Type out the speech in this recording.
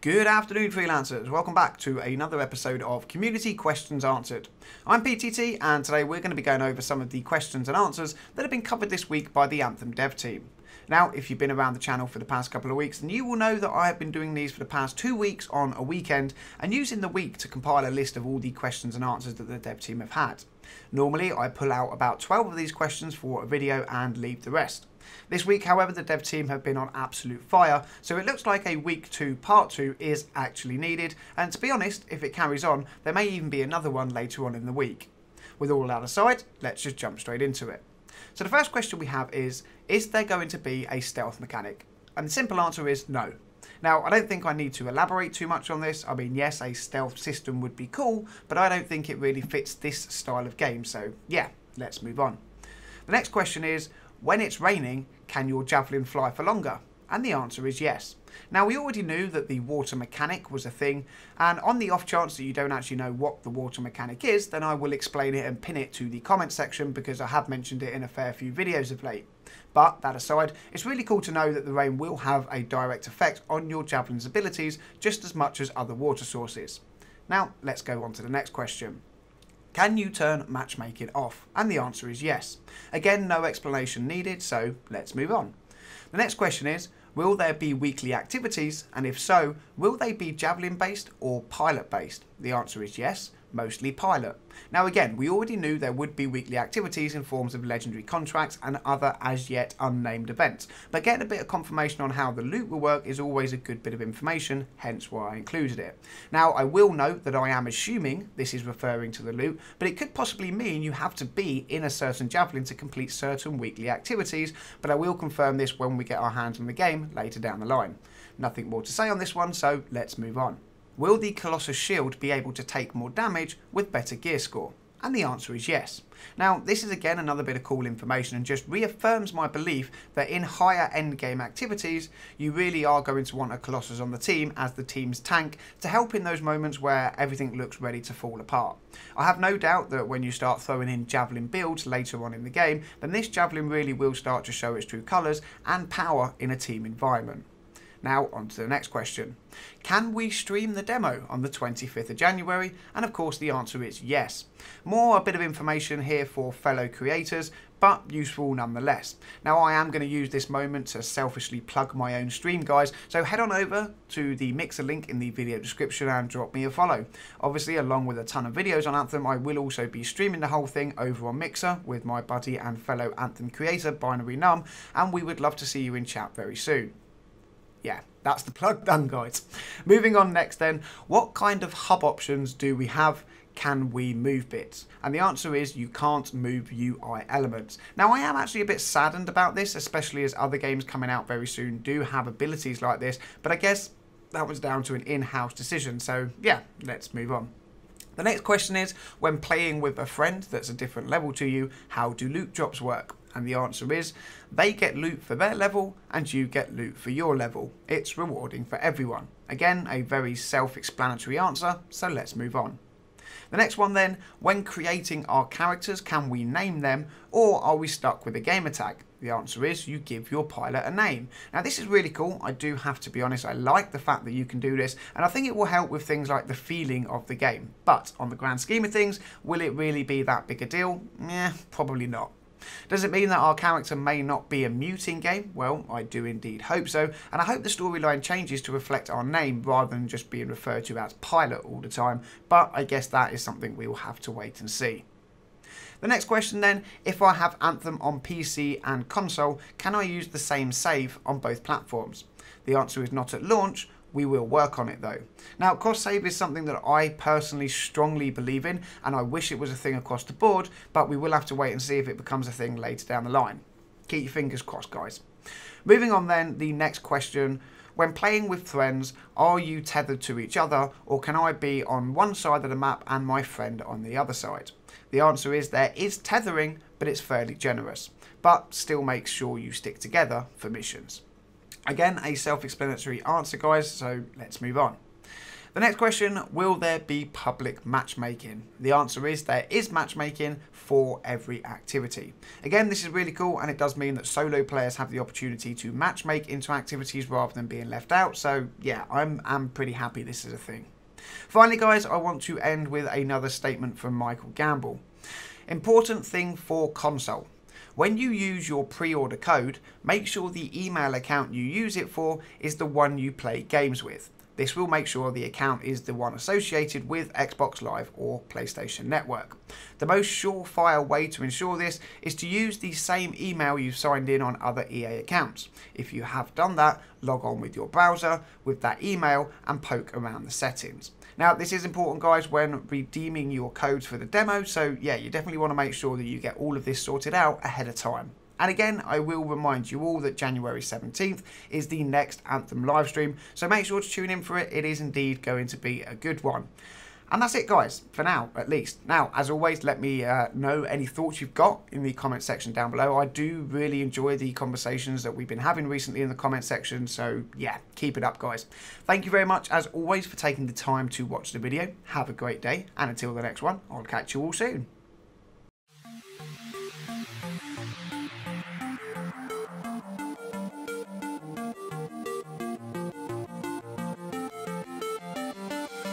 Good afternoon, freelancers. Welcome back to another episode of Community Questions Answered. I'm PTT, and today we're going to be going over some of the questions and answers that have been covered this week by the Anthem dev team. Now, if you've been around the channel for the past couple of weeks, then you will know that I have been doing these for the past 2 weeks on a weekend and using the week to compile a list of all the questions and answers that the dev team have had. Normally, I pull out about 12 of these questions for a video and leave the rest. This week, however, the dev team have been on absolute fire, so it looks like a week 2 part 2 is actually needed, and to be honest, if it carries on, there may even be another one later on in the week. With all that aside, let's just jump straight into it. So the first question we have is there going to be a stealth mechanic? And the simple answer is no. Now, I don't think I need to elaborate too much on this. I mean, yes, a stealth system would be cool, but I don't think it really fits this style of game, so yeah, let's move on. The next question is, when it's raining, can your javelin fly for longer? And the answer is yes. Now, we already knew that the water mechanic was a thing, and on the off chance that you don't actually know what the water mechanic is, then I will explain it and pin it to the comment section because I have mentioned it in a fair few videos of late. But that aside, it's really cool to know that the rain will have a direct effect on your javelin's abilities just as much as other water sources. Now, let's go on to the next question. Can you turn matchmaking off? And the answer is yes. Again, no explanation needed, so let's move on. The next question is, will there be weekly activities? And if so, will they be javelin based or pilot based? The answer is yes, mostly pilot. Now again, we already knew there would be weekly activities in forms of legendary contracts and other as yet unnamed events, but getting a bit of confirmation on how the loot will work is always a good bit of information, hence why I included it. Now I will note that I am assuming this is referring to the loot, but it could possibly mean you have to be in a certain javelin to complete certain weekly activities, but I will confirm this when we get our hands on the game later down the line. Nothing more to say on this one, so let's move on. Will the Colossus Shield be able to take more damage with better gear score? And the answer is yes. Now, this is again another bit of cool information and just reaffirms my belief that in higher endgame activities, you really are going to want a Colossus on the team as the team's tank to help in those moments where everything looks ready to fall apart. I have no doubt that when you start throwing in javelin builds later on in the game, then this javelin really will start to show its true colours and power in a team environment. Now on to the next question. Can we stream the demo on the 25th of January? And of course the answer is yes. More a bit of information here for fellow creators, but useful nonetheless. Now I am going to use this moment to selfishly plug my own stream, guys, so head on over to the Mixer link in the video description and drop me a follow. Obviously, along with a ton of videos on Anthem, I will also be streaming the whole thing over on Mixer with my buddy and fellow Anthem creator, Binary Numb, and we would love to see you in chat very soon. Yeah, that's the plug done, guys. Moving on next then, what kind of hub options do we have? Can we move bits? And the answer is you can't move UI elements. Now I am actually a bit saddened about this, especially as other games coming out very soon do have abilities like this, but I guess that was down to an in-house decision, so yeah, let's move on. The next question is, when playing with a friend that's a different level to you, how do loot drops work? And the answer is, they get loot for their level and you get loot for your level. It's rewarding for everyone. Again, a very self-explanatory answer, so let's move on. The next one then, when creating our characters, can we name them or are we stuck with a gamer tag? The answer is you give your pilot a name. Now this is really cool. I do have to be honest, I like the fact that you can do this and I think it will help with things like the feeling of the game. But on the grand scheme of things, will it really be that big a deal? Probably not. Does it mean that our character may not be a mute in game? Well, I do indeed hope so, and I hope the storyline changes to reflect our name rather than just being referred to as pilot all the time, but I guess that is something we will have to wait and see. The next question then, if I have Anthem on PC and console, can I use the same save on both platforms? The answer is not at launch. We will work on it though. Now, cross-save is something that I personally strongly believe in, and I wish it was a thing across the board, but we will have to wait and see if it becomes a thing later down the line. Keep your fingers crossed, guys. Moving on then, the next question. When playing with friends, are you tethered to each other, or can I be on one side of the map and my friend on the other side? The answer is there is tethering, but it's fairly generous, but still make sure you stick together for missions. Again, a self-explanatory answer, guys, so let's move on. The next question, will there be public matchmaking? The answer is there is matchmaking for every activity. Again, this is really cool, and it does mean that solo players have the opportunity to matchmake into activities rather than being left out. So yeah, I'm pretty happy this is a thing. Finally guys, I want to end with another statement from Michael Gamble. Important thing for console. When you use your pre-order code, make sure the email account you use it for is the one you play games with. This will make sure the account is the one associated with Xbox Live or PlayStation Network. The most surefire way to ensure this is to use the same email you've signed in on other EA accounts. If you have done that, log on with your browser with that email and poke around the settings. Now, this is important guys when redeeming your codes for the demo, so yeah, you definitely want to make sure that you get all of this sorted out ahead of time. And again, I will remind you all that January 17th is the next Anthem livestream, so make sure to tune in for it. It is indeed going to be a good one. And that's it guys, for now at least. Now, as always, let me know any thoughts you've got in the comment section down below. I do really enjoy the conversations that we've been having recently in the comment section, so yeah, keep it up guys. Thank you very much as always for taking the time to watch the video. Have a great day, and until the next one, I'll catch you all soon.